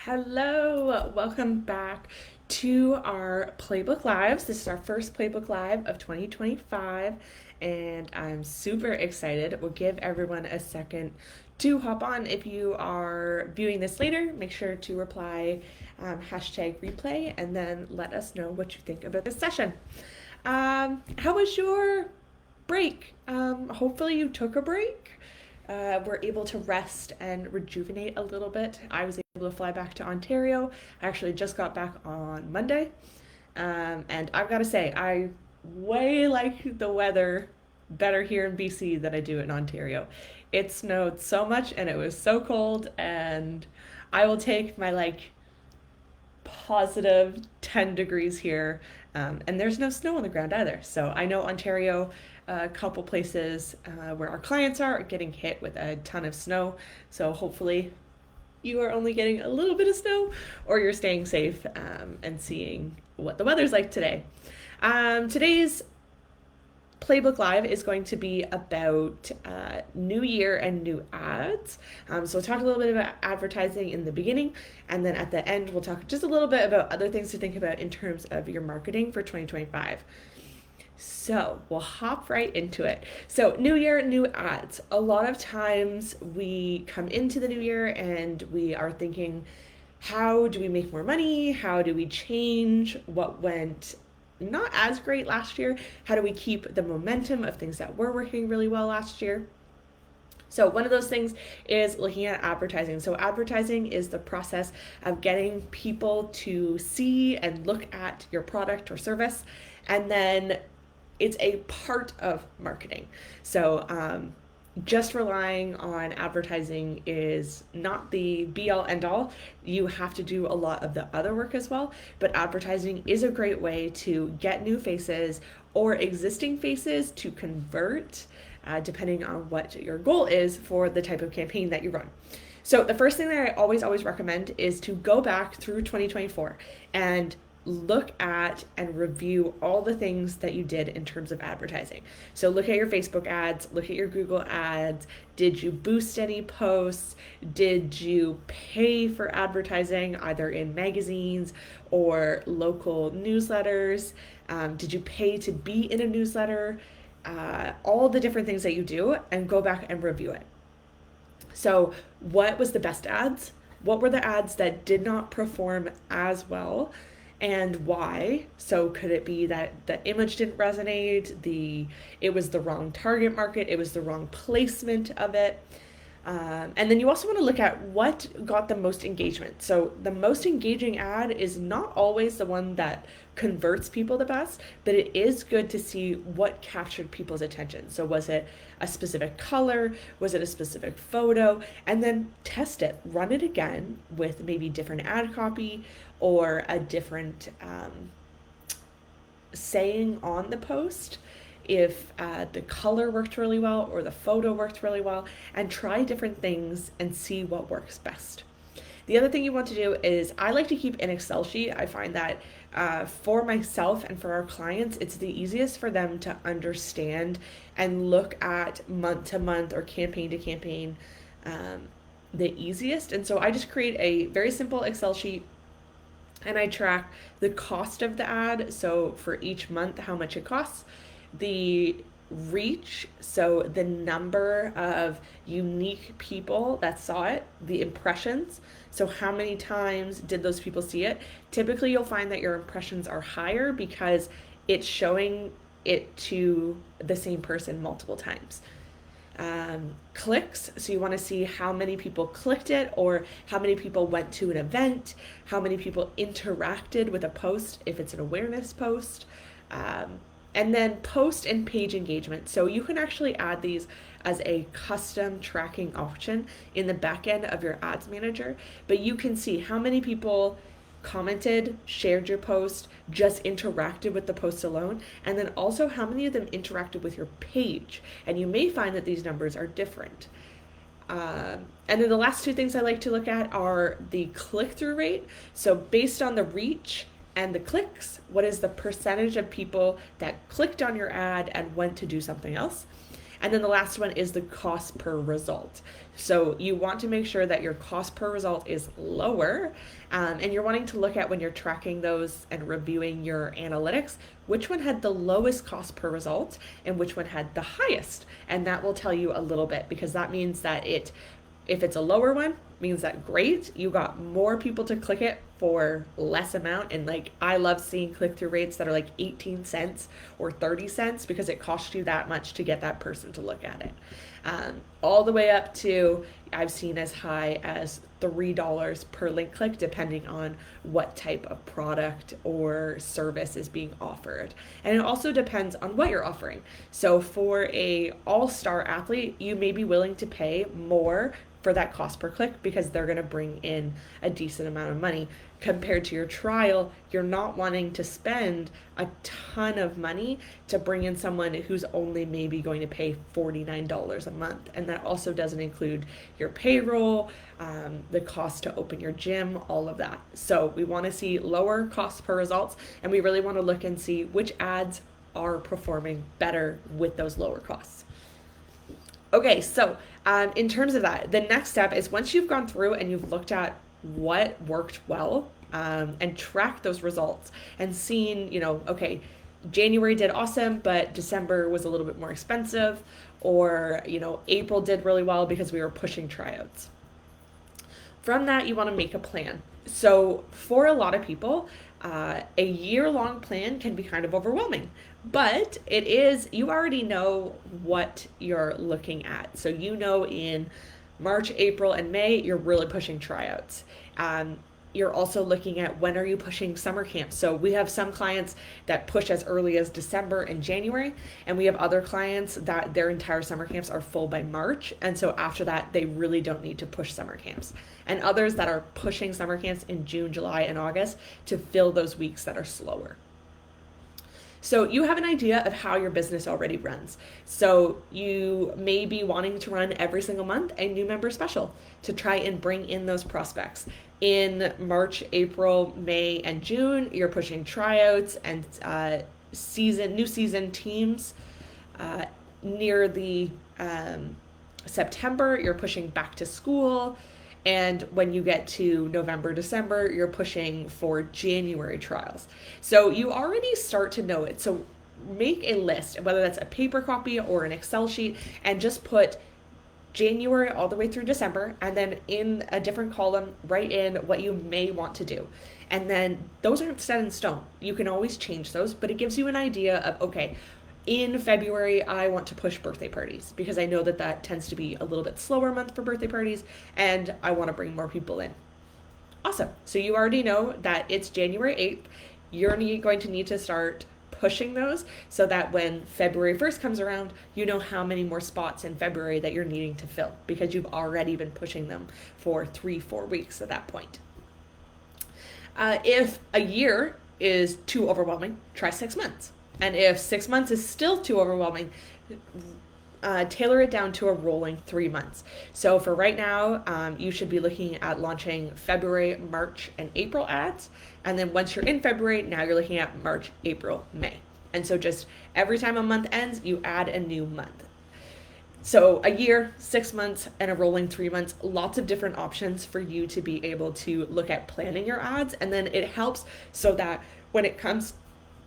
Hello, welcome back to our Playbook Lives. This is our first Playbook Live of 2025, and I'm super excited. We'll give everyone a second to hop on. If you are viewing this later, make sure to reply hashtag replay and then let us know what you think about this session. How was your break? Hopefully, you took a break. Were able to rest and rejuvenate a little bit. I was able to fly back to Ontario. I actually just got back on Monday. And I've got to say, I way like the weather better here in BC than I do in Ontario. It snowed so much and it was so cold, and I will take my positive 10 degrees here. And there's no snow on the ground either. So I know Ontario, a couple places where our clients are getting hit with a ton of snow. So hopefully you are only getting a little bit of snow, or you're staying safe and seeing what the weather's like today. Today's Playbook Live is going to be about new year and new ads. So we'll talk a little bit about advertising in the beginning, and then at the end, we'll talk just a little bit about other things to think about in terms of your marketing for 2025. So we'll hop right into it. So, new year, new ads. A lot of times we come into the new year and we are thinking, how do we make more money? How do we change what went not as great last year? How do we keep the momentum of things that were working really well last year? So one of those things is looking at advertising. So advertising is the process of getting people to see and look at your product or service, and then it's a part of marketing. So just relying on advertising is not the be all end all. You have to do a lot of the other work as well. But advertising is a great way to get new faces or existing faces to convert, depending on what your goal is for the type of campaign that you run. So the first thing that I always recommend is to go back through 2024 and look at and review all the things that you did in terms of advertising. So look at your Facebook ads, look at your Google ads. Did you boost any posts? Did you pay for advertising either in magazines or local newsletters? Did you pay to be in a newsletter? All the different things that you do, and go back and review it. So what was the best ads? What were the ads that did not perform as well? And why? So could it be that the image didn't resonate, it was the wrong target market, it was the wrong placement of it? And then you also want to look at what got the most engagement. So the most engaging ad is not always the one that converts people the best, but it is good to see what captured people's attention. So was it a specific color? Was it a specific photo? And then test it, run it again with maybe different ad copy or a different saying on the post, if the color worked really well or the photo worked really well, and try different things and see what works best. The other thing you want to do is, I like to keep an Excel sheet. I find that for myself and for our clients, it's the easiest for them to understand and look at month to month or campaign to campaign the easiest. And so I just create a very simple Excel sheet, and I track the cost of the ad. So for each month, how much it costs, the reach, so the number of unique people that saw it, the impressions, so how many times did those people see it. Typically you'll find that your impressions are higher because it's showing it to the same person multiple times. Clicks, so you want to see how many people clicked it, or how many people went to an event, how many people interacted with a post if it's an awareness post. And then post and page engagement. So you can actually add these as a custom tracking option in the back end of your ads manager, but you can see how many people commented, shared your post, just interacted with the post alone, and then also how many of them interacted with your page. And you may find that these numbers are different. And then the last two things I like to look at are the click-through rate. So based on the reach and the clicks, what is the percentage of people that clicked on your ad and went to do something else? And then the last one is the cost per result. So you want to make sure that your cost per result is lower, and you're wanting to look at when you're tracking those and reviewing your analytics, which one had the lowest cost per result and which one had the highest. And that will tell you a little bit, because that means that if it's a lower one, means that great, you got more people to click it for less amount. And like, I love seeing click-through rates that are like 18 cents or 30 cents because it costs you that much to get that person to look at it. All the way up to, I've seen as high as $3 per link click, depending on what type of product or service is being offered. And it also depends on what you're offering. So for a all-star athlete, you may be willing to pay more for that cost per click because they're going to bring in a decent amount of money. Compared to your trial, you're not wanting to spend a ton of money to bring in someone who's only maybe going to pay $49 a month. And that also doesn't include your payroll, the cost to open your gym, all of that. So we want to see lower cost per results, and we really want to look and see which ads are performing better with those lower costs. Okay, so in terms of that, the next step is, once you've gone through and you've looked at what worked well, and tracked those results and seen, okay, January did awesome, but December was a little bit more expensive, or, April did really well because we were pushing tryouts. From that, you want to make a plan. So for a lot of people, a year-long plan can be kind of overwhelming, but you already know what you're looking at. So in March, April, and May, you're really pushing tryouts. You're also looking at, when are you pushing summer camps? So we have some clients that push as early as December and January, and we have other clients that their entire summer camps are full by March, and so after that, they really don't need to push summer camps. And others that are pushing summer camps in June, July, and August to fill those weeks that are slower. So you have an idea of how your business already runs. So you may be wanting to run every single month a new member special to try and bring in those prospects. In March, April, May, and June, you're pushing tryouts and new season teams. Near the September, you're pushing back to school. And when you get to November, December, you're pushing for January trials. So you already start to know it. So make a list, whether that's a paper copy or an Excel sheet, and just put January all the way through December, and then in a different column, write in what you may want to do. And then those aren't set in stone. You can always change those, but it gives you an idea of, okay, in February, I want to push birthday parties because I know that tends to be a little bit slower month for birthday parties, and I want to bring more people in. Awesome. So you already know that it's January 8th. You're going to need to start pushing those so that when February 1st comes around, you know how many more spots in February that you're needing to fill because you've already been pushing them for 3-4 weeks at that point. If a year is too overwhelming, try 6 months. And if 6 months is still too overwhelming, tailor it down to a rolling 3 months. So for right now, you should be looking at launching February, March, and April ads. And then once you're in February, now you're looking at March, April, May. And so just every time a month ends, you add a new month. So a year, 6 months, and a rolling 3 months, lots of different options for you to be able to look at planning your ads. And then it helps so that when it comes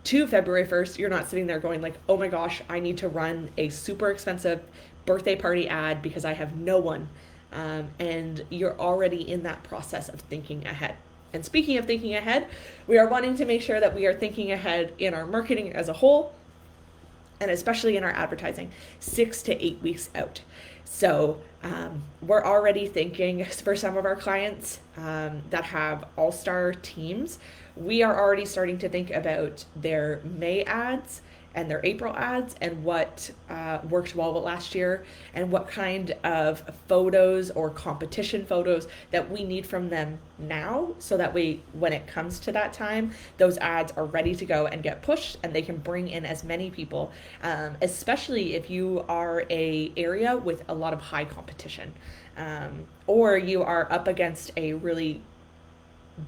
to February 1st, you're not sitting there going like, oh my gosh, I need to run a super expensive birthday party ad because I have no one. And you're already in that process of thinking ahead. And speaking of thinking ahead, we are wanting to make sure that we are thinking ahead in our marketing as a whole, and especially in our advertising, 6 to 8 weeks out. So we're already thinking for some of our clients that have all-star teams, we are already starting to think about their May ads and their April ads and what worked well last year and what kind of photos or competition photos that we need from them now, so that when it comes to that time, those ads are ready to go and get pushed and they can bring in as many people, especially if you are a area with a lot of high competition, or you are up against a really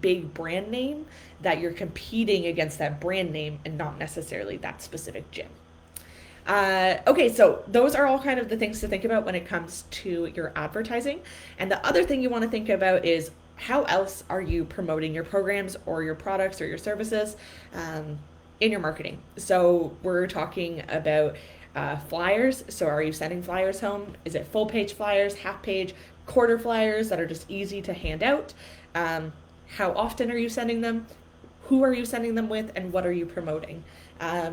big brand name that you're competing against that brand name and not necessarily that specific gym. Okay, so those are all kind of the things to think about when it comes to your advertising. And the other thing you want to think about is how else are you promoting your programs or your products or your services um, in your marketing? So we're talking about flyers. So are you sending flyers home? Is it full page flyers, half page, quarter flyers that are just easy to hand out? How often are you sending them? Who are you sending them with, and what are you promoting?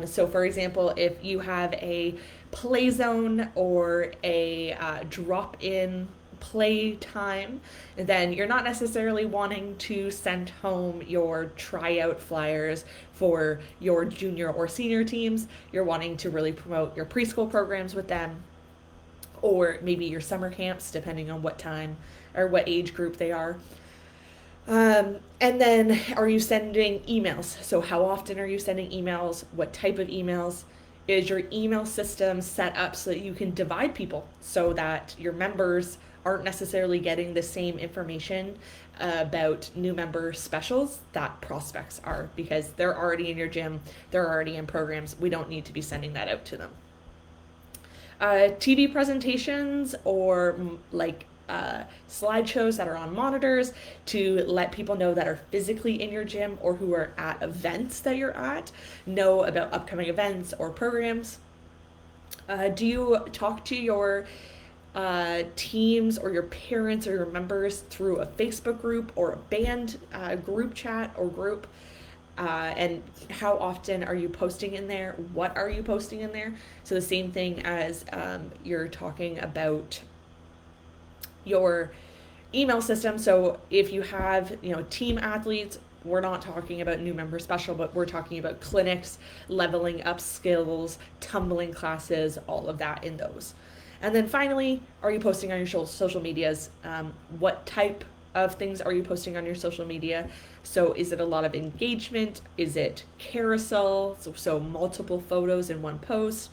So, for example, if you have a play zone or a drop in play time, then you're not necessarily wanting to send home your tryout flyers for your junior or senior teams. You're wanting to really promote your preschool programs with them, or maybe your summer camps, depending on what time or what age group they are. And then are you sending emails? So, how often are you sending emails? What type of emails? Is your email system set up so that you can divide people so that your members aren't necessarily getting the same information about new member specials that prospects are, because they're already in your gym, they're already in programs. We don't need to be sending that out to them. TV presentations or like slideshows that are on monitors to let people know that are physically in your gym or who are at events that you're at know about upcoming events or programs. Do you talk to your teams or your parents or your members through a Facebook group or a band group chat or group? And how often are you posting in there? What are you posting in there? So the same thing as you're talking about your email system. So if you have, team athletes, we're not talking about new member special, but we're talking about clinics, leveling up skills, tumbling classes, all of that in those. And then finally, are you posting on your social medias? What type of things are you posting on your social media? So is it a lot of engagement? Is it carousel? So multiple photos in one post?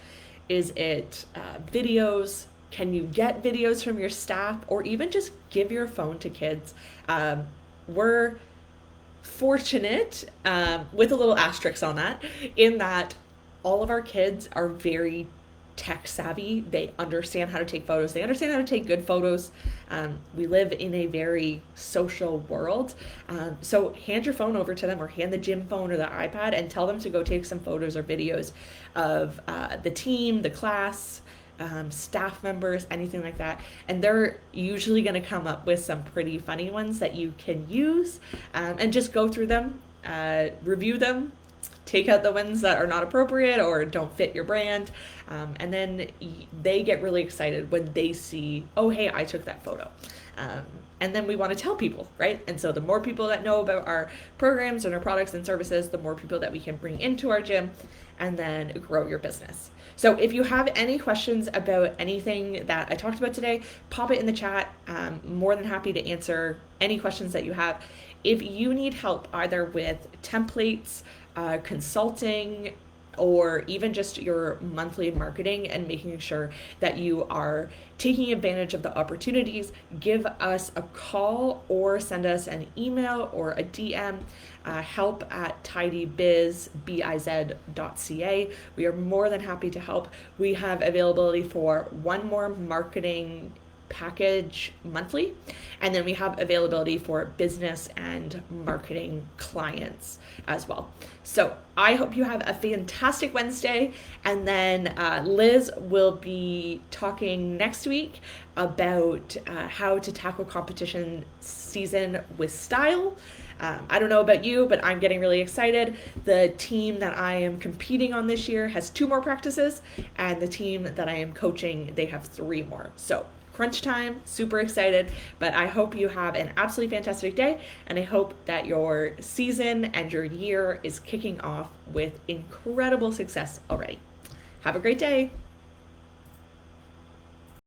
Is it videos? Can you get videos from your staff, or even just give your phone to kids? We're fortunate, with a little asterisk on that, in that all of our kids are very tech savvy. They understand how to take photos. They understand how to take good photos. We live in a very social world. So hand your phone over to them, or hand the gym phone or the iPad, and tell them to go take some photos or videos of the team, the class, staff members, anything like that. And they're usually going to come up with some pretty funny ones that you can use, and just go through them, review them, take out the ones that are not appropriate or don't fit your brand. And then they get really excited when they see, oh, hey, I took that photo. And then we want to tell people, right? And so the more people that know about our programs and our products and services, the more people that we can bring into our gym and then grow your business. So if you have any questions about anything that I talked about today, pop it in the chat. More than happy to answer any questions that you have. If you need help either with templates, consulting, or even just your monthly marketing and making sure that you are taking advantage of the opportunities, give us a call or send us an email or a DM, help@tidybiz.ca. We are more than happy to help. We have availability for one more marketing package monthly, and then we have availability for business and marketing clients as well. So I hope you have a fantastic Wednesday, and then Liz will be talking next week about how to tackle competition season with style. I don't know about you, but I'm getting really excited. The team that I am competing on this year has 2 more practices, and the team that I am coaching, they have 3 more. So crunch time, super excited, but I hope you have an absolutely fantastic day, and I hope that your season and your year is kicking off with incredible success already. Have a great day.